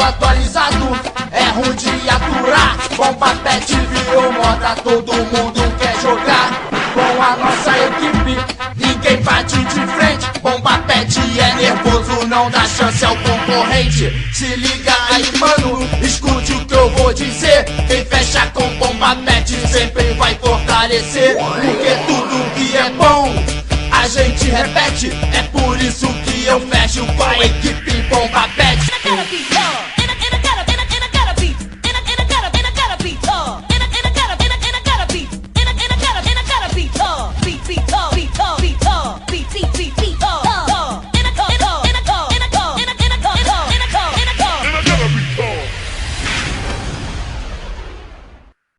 atualizado, é ruim de aturar. Bomba pet virou moda, todo mundo quer jogar. Com a nossa equipe, ninguém bate de frente. Bomba pet é nervoso, não dá chance ao concorrente. Se liga aí, mano, escute o que eu vou dizer. Quem fecha com bomba pet sempre vai fortalecer. Porque tudo que é bom a gente repete. É por isso que eu fecho com a equipe bomba pet.